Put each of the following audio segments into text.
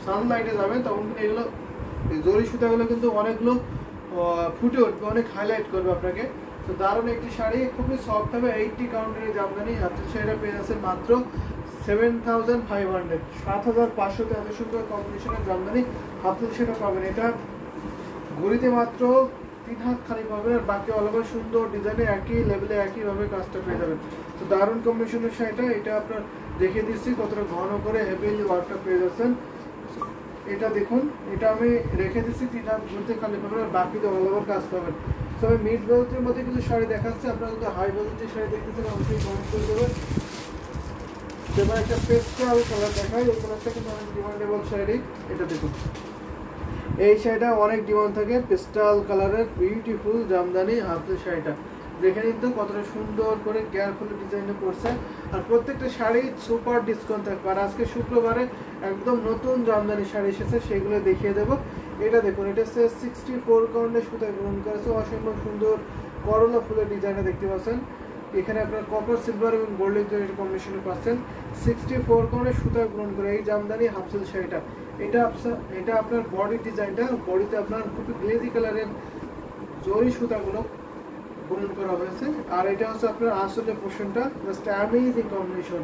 সানলাইটে যাবেন তখন কিন্তু এগুলো জরি সুতাগুলো কিন্তু অনেকগুলো ফুটে উঠবে, অনেক হাইলাইট করবে আপনাকে। তো দারুণ একটি শাড়ি, খুবই সফট হবে। 80 কাউন্টারের জামদানি হাতের শাড়িটা পেয়ে যাচ্ছে মাত্র 7500, 7500 এত সুন্দর কম্বিনেশনের জামদানি হাতের শাড়িটা পাবেন। এটা ঘড়িতে মাত্র 3 হাত খালি পাবেন, আর বাকি অল ওভার সুন্দর ডিজাইনে একই লেভেলে একইভাবে কাজটা পেয়ে যাবেন। তো দারুণ কম্বিনেশনের শাড়িটা, এটা আপনার দেখিয়ে দিচ্ছি কতটা ঘন করে হেভিলি ওয়ার্কটা পেয়ে যাচ্ছেন। এটা দেখুন, এটা আমি রেখে দিচ্ছি 3 হাত ঘুরতে খালি পাবেন, আর বাকিতে অল ওভার কাজ পাবেন। তো আমি মিড বাজেটের মধ্যে কিছু শাড়ি দেখাচ্ছি, আপনারা যদি হাই বাজেটের শাড়ি দেখতেছেন অবশ্যই কমেন্ট করে দেবেন। এবার একটা পেস্টাল কালার দেখাই, এই কালারটা কিন্তু অনেক ডিমান্ডেবল শাড়ি। এটা দেখুন, এই শাড়িটা অনেক ডিমান্ড থাকে, পেস্টাল কালারের বিউটিফুল জামদানি হাতের শাড়িটা দেখে নিন তো কতটা সুন্দর করে কেয়ারফুলি ডিজাইনটা করছে। আর প্রত্যেকটা শাড়ি সুপার ডিসকাউন্ট থাকবে। আর আজকে শুক্রবারে একদম নতুন জামদানি শাড়ি এসেছে, সেগুলো দেখিয়ে দেবো। এটা দেখুন, এটা হচ্ছে 64 কাউন্টের সুতায় গ্রহণ করেছে, অসম্ভব সুন্দর করলা ফুলের ডিজাইনটা দেখতে পাচ্ছেন। এখানে আপনার কপার, সিলভার এবং গোল্ডেন কম্বিনেশনে পাচ্ছেন। 64 কাউন্টের সুতায় গ্রহণ করে এই জামদানি হাফসিল শাড়িটা। এটা আপনার বডি ডিজাইনটা, বডিতে আপনার খুবই গ্লেজি কালারের জরি সুতাগুলো গ্রহণ করা হয়েছে। আর এটা হচ্ছে আপনার আসলে পোর্শনটা, জাস্ট অ্যামেজিং কম্বিনেশন,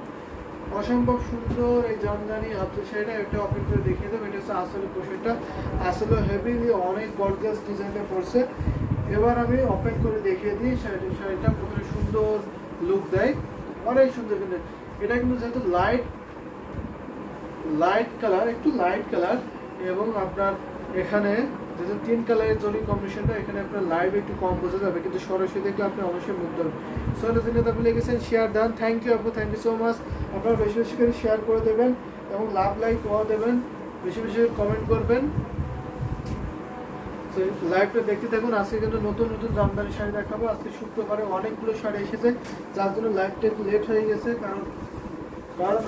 অসম্ভব সুন্দর এই জামদানি হাফসিল শাড়িটা। এটা ওপেন করে দেখিয়ে দেবো। এটা হচ্ছে আসলে পোর্শনটা, আসলে হেভিলি অনেক গর্জিয়াস ডিজাইনটা পড়ছে। এবার আমি ওপেন করে দেখিয়ে দিই শাড়িটা কতটা সুন্দর লুক দেয়, অনেক সুন্দর। কিন্তু এটা কিন্তু যেহেতু লাইট কালার, একটু লাইট কালার, এবং আপনার এখানে যেহেতু 3 কালারের জরি কম্বিনেশনটা, এখানে আপনার লাইভ একটু কম বোঝা যাবে, কিন্তু সরাসরি দেখলে আপনি অবশ্যই মুগ্ধ হবেন। সো আপনি লিখেছেন শেয়ার ডান, থ্যাংক ইউ আপু, থ্যাংক ইউ সো মাচ। আপনারা বেশি বেশি করে শেয়ার করে দেবেন এবং লাভ লাইক ওয়া দেবেন, বেশি বেশি কমেন্ট করবেন। তো লাইভটা দেখতে থাকুন। আজকে কিন্তু নতুন নতুন জামদানি শাড়ি দেখাবো। আজকে শুক্রবারে অনেকগুলো শাড়ি এসেছে, যার জন্য লাইভটা একটু লেট হয়ে গেছে। কারণ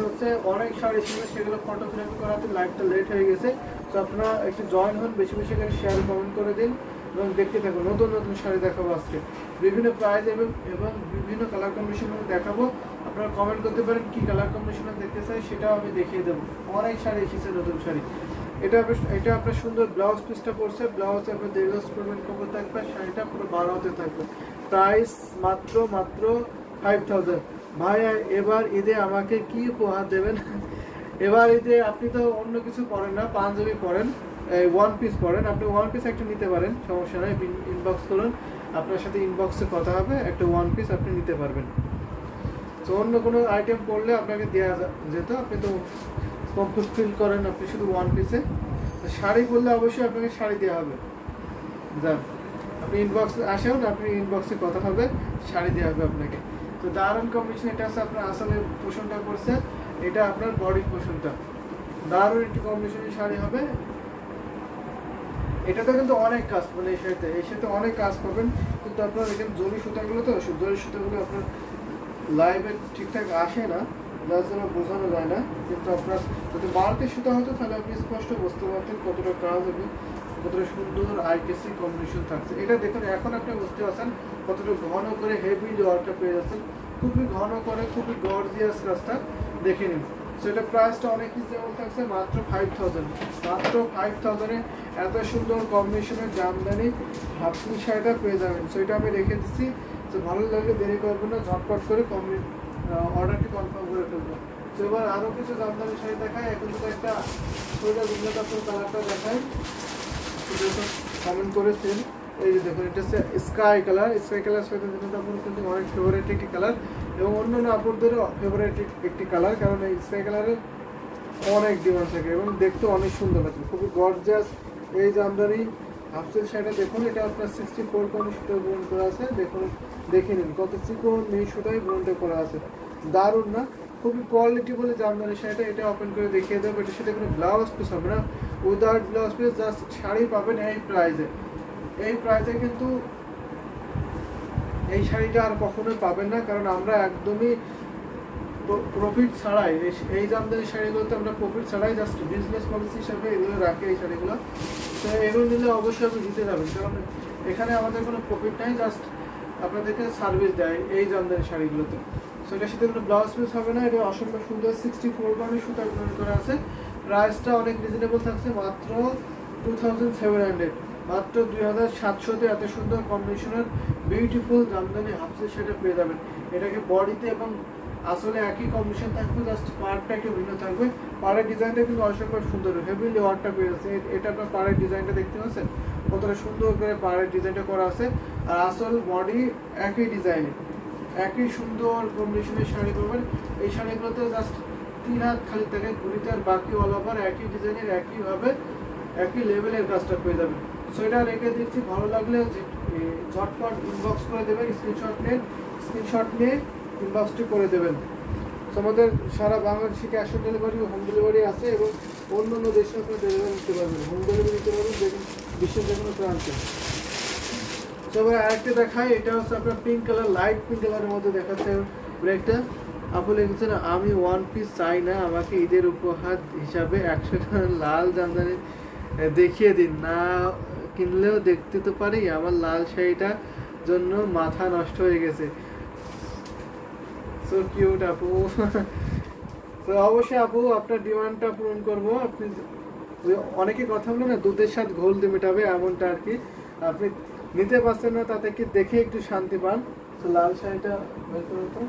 হচ্ছে অনেক শাড়ি ছিল, সেগুলো ফটোগ্রাফি করাতে লাইভটা লেট হয়ে গেছে। তো আপনারা একটু জয়েন হন, বেশি বেশি করে শেয়ার কমেন্ট করে দিন এবং দেখতে থাকুন। নতুন নতুন শাড়ি দেখাবো আজকে, বিভিন্ন প্রাইস এবং বিভিন্ন কালার কম্বিনেশন দেখাবো। আপনারা কমেন্ট করতে পারেন কি কালার কম্বিনেশন দেখতে চাই, সেটাও আমি দেখিয়ে দেবো। অনেক শাড়ি এসেছে, নতুন শাড়ি। এটা আপনার সুন্দর ব্লাউজ পিসটা পড়ছে, ব্লাউজ আপনার দীর্ঘ পেমেন্ট কবর থাকবে, শাড়িটা পুরো 12 হাতে থাকবে। প্রাইস মাত্র 5000। ভাই এবার ঈদে আমাকে কি উপহার দেবেন? এবার ঈদে আপনি তো অন্য কিছু পরেন না, পাঞ্জাবি পরেন, ওয়ান পিস পরেন, আপনি ওয়ান পিস একটা নিতে পারেন, সমস্যা নয়। ইনবক্স করুন, আপনার সাথে ইনবক্সে কথা হবে, একটা ওয়ান পিস আপনি নিতে পারবেন। তো অন্য কোনো আইটেম পড়লে আপনাকে দেওয়া যেত, আপনি তো কমফোর্ট ফিল করেন, আপনি শুধু ওয়ান পিসে। শাড়ি পরলে অবশ্যই আপনাকে শাড়ি দেওয়া হবে। যান, আপনি ইনবক্সে আসেন, আপনি ইনবক্সে কথা হবে, শাড়ি দেওয়া হবে আপনাকে। তো দারুণ কম্বিনেশন। এটা আছে আপনার আসলে পোষণটা করছে, এটা আপনার বডির পোষণটা, দারুণ একটি কম্বিনেশনের শাড়ি হবে। এটাতে কিন্তু অনেক কাজ, মানে এই সাথে অনেক কাজ পাবেন। কিন্তু আপনার এখানে জরি সুতাগুলো, তো জরি সুতাগুলো আপনার লাইভে ঠিকঠাক আসে না, যার জন্য বোঝানো যায় না। কিন্তু আপনার যদি বাড়তি সুতা হতো তাহলে আপনি স্পষ্ট বুঝতে পারতেন কতটা কাজ এবং কতটা সুন্দর আইকেসি কম্বিনেশন থাকছে। এটা দেখুন, এখন আপনি বুঝতে পারছেন কতটা ঘন করে হেভি ওয়ার্কটা পেয়ে যাচ্ছেন, খুবই ঘন করে, খুবই গর্জিয়াস কাজটা দেখে নিন। সো এটা প্রাইসটা অনেক রিজনেবল থাকছে, মাত্র 5000। মাত্র 5000-এ এত সুন্দর কম্বিনেশনের জামদানি হাফসিল শাড়িটা পেয়ে যাবেন। সো এটা আমি রেখে দিচ্ছি। তো ভালো লাগলে দেরি করবেন না, ঝটপট করে অর্ডারটি কনফার্ম করে ফেলবো। তো এবার আরও কিছু জামদানি শাড়ি দেখায়। এখন যদি একটা সোজা দুর্গা কাপড় কালারটা দেখায়, কমেন্ট করেছেন। এই যে দেখুন, এটা হচ্ছে স্কাই কালার সাথে দুর্গা কাপড় কিন্তু অনেক ফেভারিট একটি কালার, এবং অন্যান্য আপুরদেরও ফেভারিট একটি কালার, কারণ এই স্কাই কালারের অনেক ডিমান্ড থাকে এবং দেখতে অনেক সুন্দর লাগে, খুবই গর্জিয়াস এই জামদানি হাফসিল শাড়িটা। দেখুন, এটা আপনার 64 কোণে সুতায় গ্রহণ করা আছে। দেখুন, দেখে নিন কত চিকন মিহি সুতায় গ্রহণটা করা আছে, দারুণ না? খুবই কোয়ালিটি বলে জামদানি শাড়িটা। এটা ওপেন করে দেখিয়ে দেবো। এটার সাথে কোনো ব্লাউজ পিস হবে না, without blouse piece, just sari পাবেন এই প্রাইসে। এই প্রাইসে কিন্তু এই শাড়িটা আর কখনোই পাবেন না, কারণ আমরা একদমই প্রফিট ছাড়াই এই জামদানি শাড়িগুলোতে আমরা প্রফিট ছাড়াই জাস্ট বিজনেস পলিসি হিসাবে এগুলো রাখি এই শাড়িগুলো। তো এগুলো নিলে অবশ্যই আপনি জিতে যাবেন, কারণ এখানে আমাদের কোনো প্রফিট নাই, জাস্ট আপনাদেরকে সার্ভিস দেয় এই জামদানি শাড়িগুলোতে। সো এটার সাথে কোনো ব্লাউজ পিস হবে না। এটা অসম্ভব সুন্দর 64 গ্রামের সুতা গ্রহণ করা আছে। প্রাইসটা অনেক রিজনেবল থাকছে, মাত্র 2700, মাত্র 2700-তে এত সুন্দর কম্বিনেশনের বিউটিফুল জামদানি হাফ সিল্ক সেটা পেয়ে যাবেন। এটাকে বডিতে এবং আসলে একই কম্বিনেশন থাকবে, জাস্ট পাড়টা একটু ভিন্ন থাকবে। পাড়ের ডিজাইনটা কিন্তু অসম্ভব সুন্দর, হেভিলি ওয়ার্কটা পেয়ে যাচ্ছে। এটা আপনার পাড়ের ডিজাইনটা দেখতে পাচ্ছেন কতটা সুন্দর করে পাড়ের ডিজাইনটা করা আছে, আর আসল বডি একই ডিজাইনে একই সুন্দর কম্বিনেশনের শাড়ি পাবেন। এই শাড়িগুলোতে জাস্ট 3 হাত খালি থাকে ঘুরিতে, আর বাকি অল ওভার একই ডিজাইনের একইভাবে একই লেভেলের কাজটা পেয়ে যাবেন। সো এটা রেখে দিচ্ছি, ভালো লাগলে ঝটপট ইনবক্স করে দেবেন, স্ক্রিনশট নিয়ে ইনবক্সটি করে দেবেন। সো আমাদের সারা বাংলাদেশে cash on delivery, home delivery আছে, এবং অন্য অন্য দেশে আপনি ডেলিভারি নিতে পারবেন, হোম ডেলিভারি নিতে পারবেন বিশ্বের যে কোনো প্রান্তে। তো এবার আরেকটা দেখাই, এটা হচ্ছে আপনার পিঙ্ক কালার, লাইট পিঙ্ক কালারের মধ্যে দেখাচ্ছে ব্রেকটা। আপনি লিখছেন আমি ওয়ান পিস চাই না, আমাকে ঈদের উপহার হিসাবে 100 টাকা লাল জামদানি দেখিয়ে দিন, না কিনলেও দেখতে তো পারি, আমার লাল শাড়িটার জন্য মাথা নষ্ট হয়ে গেছে। সো কিউট আপু। তো অবশ্যই আপু আপনার ডিমান্ডটা পূরণ করবো। আপনি অনেকে কথা বলে না দুধের সাথে ঘোল দিয়ে মেটাবে, এমনটা আর কি। আপনি নিতে পারছেন না, তাতে কি দেখে একটু শান্তি পান। তো লাল শাড়িটা বের করো তো,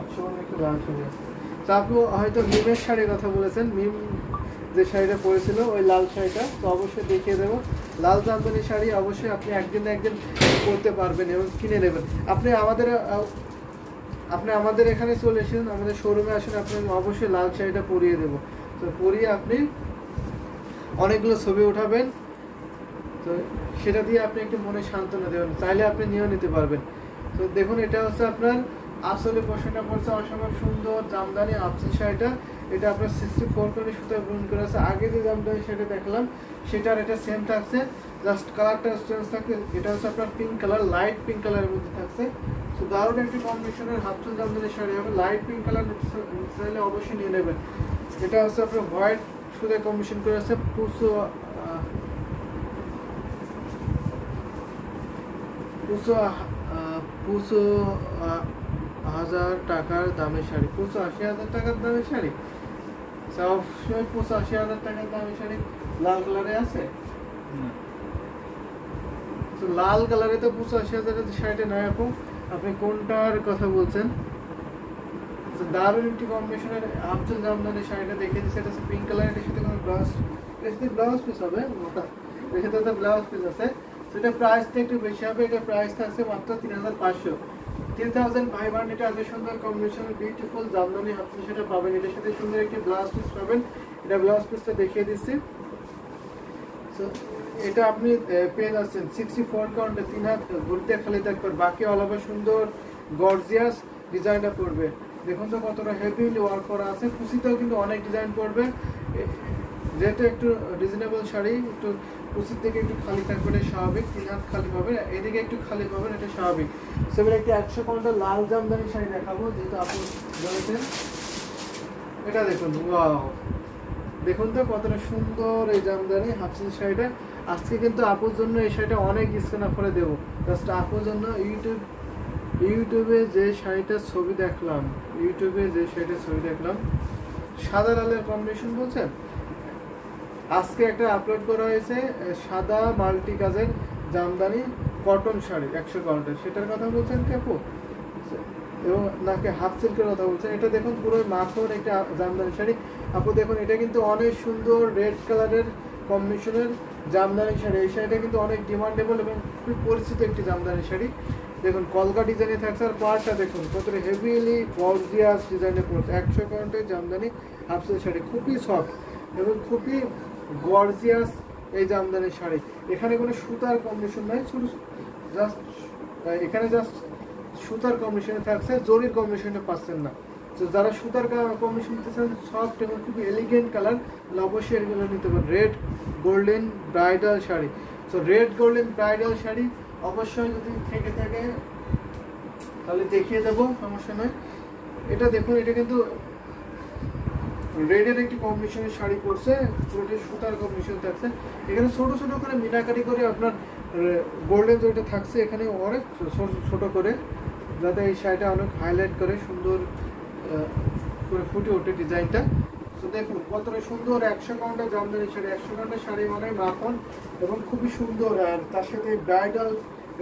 100 একটু লাল শাড়ি আছে। তো আপনি হয়তো মিমের শাড়ির কথা বলেছেন, মিম যে শাড়িটা পরেছিল ওই লাল শাড়িটা, তো অবশ্যই দেখিয়ে দেবো। লাল জামদানি শাড়ি অবশ্যই আপনি একদিন না একদিন পরতে পারবেন এবং কিনে নেবেন। আপনি আমাদের এখানে চলে এসেছেন, আমাদের শোরুমে আসেন, আপনি অবশ্যই লাল শাড়িটা পরিয়ে দেবো। তো পরিয়ে আপনি অনেকগুলো ছবি উঠাবেন, তো সেটা দিয়ে আপনি একটু মনে সান্ত্বনা দেবেন, চাইলে আপনি নিয়েও নিতে পারবেন। তো দেখুন এটা হচ্ছে আপনার আসলে পোশাকটা পড়ছে অসম্ভব সুন্দর জামদানি আফসিল শাড়িটা। এটা আপনার 64 করে সুতায় বুন করা আছে। আগে যে জামদানি শাড়িটা দেখলাম সেটার এটা সেম থাকছে, জাস্ট কালারটা চেঞ্জ থাকছে। এটা হচ্ছে আপনার পিঙ্ক কালার, লাইট পিঙ্ক কালারের মধ্যে থাকছে। তো দারুণ একটি কম্বিনেশনের হাফসিল জামদানি শাড়ি হবে, লাইট পিঙ্ক কালার চাইলে অবশ্যই নিয়ে নেবেন। এটা হচ্ছে আপনার হোয়াইট সুতায় কম্বিনেশন করে আছে, পুষো 1000 টাকার দামের শাড়ি, 85,000 টাকার দামের শাড়ি, সবসময় 85,000 টাকার দামের শাড়ি লাল কালারে আছে। তো লাল কালারে তো 85,000 শাড়িটা নয় আপু, আপনি কোনটার কথা বলছেন? দারুণ একটি কম্বিনেশনের আফজল জামদানি শাড়িটা দেখে দিচ্ছে। এটা হচ্ছে পিঙ্ক কালার, এটার সাথে কোনো ব্লাউজ পিস হবে, এর সাথে একটা ব্লাউজ পিস আছে। সেটা প্রাইসটা একটু বেশি হবে, এটা প্রাইস থাকছে মাত্র 3,500, 3,500। এটা এত সুন্দর কম্বিনেশনের বিউটিফুল জামদানি হাফসিল সেটা পাবেন। এটার সাথে সুন্দর একটি ব্লাউজ পিস পাবেন, এটা ব্লাউজ পিসটা দেখিয়ে দিচ্ছি। তো এটা আপনি পেয়ে যাচ্ছেন 64 কাউন্টে, 3 হাত ঘুরতে খালি থাকবে, বাকি অল ওভার সুন্দর গর্জিয়াস ডিজাইনটা পড়বে। দেখুন তো কতটা হেভিলি ওয়ার্ক করা আছে, কুচিতেও কিন্তু অনেক ডিজাইন পড়বে। যেহেতু একটু রিজনেবল শাড়ি, একটু কুচির থেকে একটু খালি থাকবে, এটা স্বাভাবিক। 3 হাত খালি পাবেন, এদিকে একটু খালি পাবেন, এটা স্বাভাবিক। সেবার একটি 100 কাউন্টার লাল জামদানি শাড়ি দেখাবো, যেহেতু আপনি বলেছেন। এটা দেখুন, ওয়াও, দেখুন তো কতটা সুন্দর এই জামদানি হাফসিল শাড়িটা। আজকে কিন্তু আপুর জন্য এই শাড়িটা অনেক ডিসকাউন্ট অফারে দেবো, জাস্ট আপুর জন্য। ইউটিউবে যে শাড়িটার ছবি দেখলাম, সাদা লালের কম্বিনেশন বলছেন, আজকে একটা আপলোড করা হয়েছে সাদা মাল্টি কাজের জামদানি কটন শাড়ি 100 কাউন্টার, সেটার কথা বলছেন কি আপু? এবং নাকি হাফ সিল্কের কথা বলছেন? এটা দেখুন পুরো মাখন একটা জামদানি শাড়ি আপু, দেখুন এটা কিন্তু অনেক সুন্দর রেড কালারের কম্বিনেশনের জামদানি শাড়ি। এই শাড়িটা কিন্তু অনেক ডিমান্ডেবল এবং খুবই পরিচিত একটি জামদানি শাড়ি। দেখুন কলকা ডিজাইনে থাকছে, আর পাড়টা দেখুন কতটা হেভিলি গর্জিয়াস ডিজাইনে পড়ছে। 100 কাউন্টের জামদানি হাফ সিল্ক শাড়ি, খুবই সফট এবং খুবই গর্জিয়াস এই জামদানি শাড়ি। এখানে কোনো সুতার কম্বিনেশন নাই, শুধু এখানে জাস্ট সুতার কম্বিনেশনে থাকছে, জরির কম্বিনেশনটা পাচ্ছেন না। তো যারা সুতার কম্বিনেশন নিতেছেন সফট এবং খুবই এলিগেন্ট কালার, অবশ্যই এগুলো নিতে পারেন। রেড গোল্ডেন ব্রাইডাল শাড়ি, তো রেড গোল্ডেন ব্রাইডাল শাড়ি অবশ্যই যদি থেকে থাকে তাহলে দেখিয়ে দেবো, সমস্যা নয়। এটা দেখুন, এটা কিন্তু রেডের একটি কম্বিনেশনের শাড়ি পরছে, পুরোটি সুতার কম্বিনেশন থাকছে। এখানে ছোট ছোট করে মিনাকারি করে আপনার গোল্ডেন যেটা থাকছে এখানে অনেক ছোট করে, যাতে এই শাড়িটা অনেক হাইলাইট করে সুন্দর করে ফুটে ওঠে ডিজাইনটা। তো দেখুন কতটা সুন্দর 100 কাউন্টের জামদানি শাড়ি। 100 কাউন্টের শাড়ি মানে মাখন এবং খুবই সুন্দর। আর তার সাথে bridal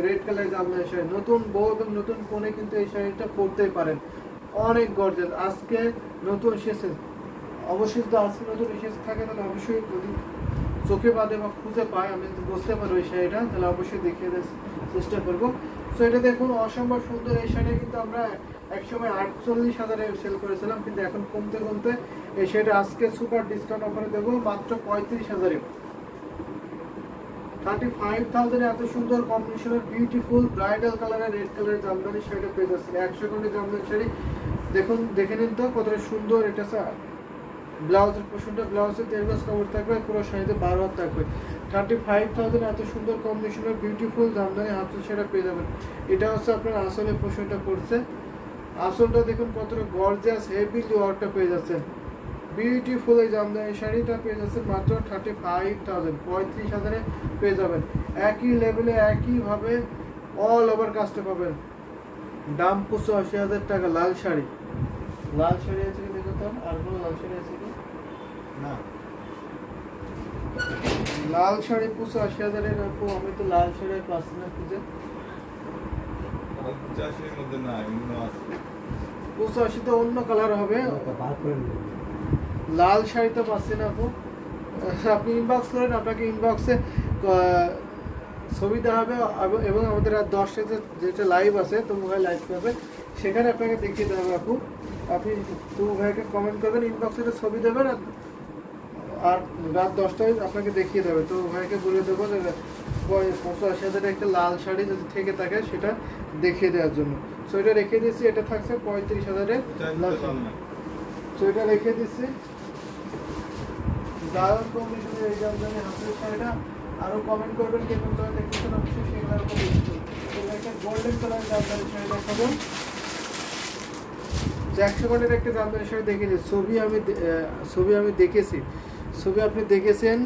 red colour Jamdani sari, নতুন বউ এবং নতুন কনে কিন্তু এই শাড়িটা পরতেই পারেন। অনেক গর্জিয়াস। আজকে নতুন এসেছে, অবশ্যই যদি আজকে নতুন এসেছে থাকে তাহলে অবশ্যই যদি চোখে বাঁধে বা খুঁজে পায়, আমি বুঝতে পারবো এই শাড়িটা, তাহলে অবশ্যই দেখিয়ে দেওয়ার চেষ্টা করবো। তো এটা দেখুন অসম্ভব সুন্দর। এই শাড়ি কিন্তু আমরা একসময় 48,000-এ সেল করেছিলাম, কিন্তু এখন কমতে কমতে এই শাড়িটা আজকে সুপার ডিসকাউন্ট অফারে দেবো মাত্র 35,000-এ। 35,000-এ এত সুন্দর কম্বিনেশনের বিউটিফুল ব্রাইডাল কালারের রেড কালারের জামদানি শাড়িটা পেয়ে যাচ্ছেন। 100 কাউন্টের জামদানি শাড়ি দেখুন, দেখে নিন তো কতটা সুন্দর। এটা ব্লাউজের পোর্শনটা, ব্লাউজের 1.5 গজ কাপড় থাকবে, পুরো শাড়িতে 12 হাত থাকবে। 35,000 এত সুন্দর কম্বিনেশনের বিউটিফুল জামদানি হাত সেটা পেয়ে যাবেন। এটা হচ্ছে আপনার আসলে পোর্শনটা পড়ছে। আসলটা দেখুন কতটা গর্জিয়াস হেভি ওয়ার্কটা পেয়ে যাচ্ছেন। বিউটিফুল এই জামদানি শাড়িটা পেয়ে যাচ্ছেন মাত্র 35,000, 35,000-এ পেয়ে যাবেন। একই লেভেলে একইভাবে অল ওভার কাজটা পাবেন। দাম 85,000 টাকা। লাল শাড়ি, লাল শাড়ি আছে কি দেখো তো, আর কোনো লাল শাড়ি আছে কি না? লাল শাড়ি 85,000-এর আপু, আমি তো লাল শাড়ি পাচ্ছি না খুঁজে। 85-এর মধ্যে না, অন্য আছে। 85 তো অন্য কালার হবে। লাল শাড়ি তো পাচ্ছি না আপু। আপনি ইনবক্স করেন, আপনাকে ইনবক্সে ছবি দেওয়া হবে এবং আমাদের রাত 10টাতে যেটা লাইভ আছে তবু ভাই লাইভ করবে, সেখানে আপনাকে দেখিয়ে দেওয়া হবে আপু। আপনি তবু ভাইকে কমেন্ট করবেন, ইনবক্সে ছবি দেবেন, আর রাত 10টায় আপনাকে দেখিয়ে দেবে। তো ভাইকে বলে দেবো যে 85,000 একটা লাল শাড়ি যদি থেকে থাকে সেটা দেখিয়ে দেওয়ার জন্য। সো এটা রেখে দিচ্ছি, এটা থাকছে 35,000-এ। সো এটা রেখে দিচ্ছি। দারুণ কম্বিনেশনের এই জামদানি হাতের শাড়িটা। আরও কমেন্ট করবেন কেমন করে দেখতেছেন, অবশ্যই সেগুলোর উপর একটা গোল্ডেন কালার জামদানি শাড়ি দেখাবো। 100 কাউন্টের একটা জামদানি শাড়ি দেখিয়েছি, ছবি আমি দেখেছি, ছবি আপনি দেখেছেন।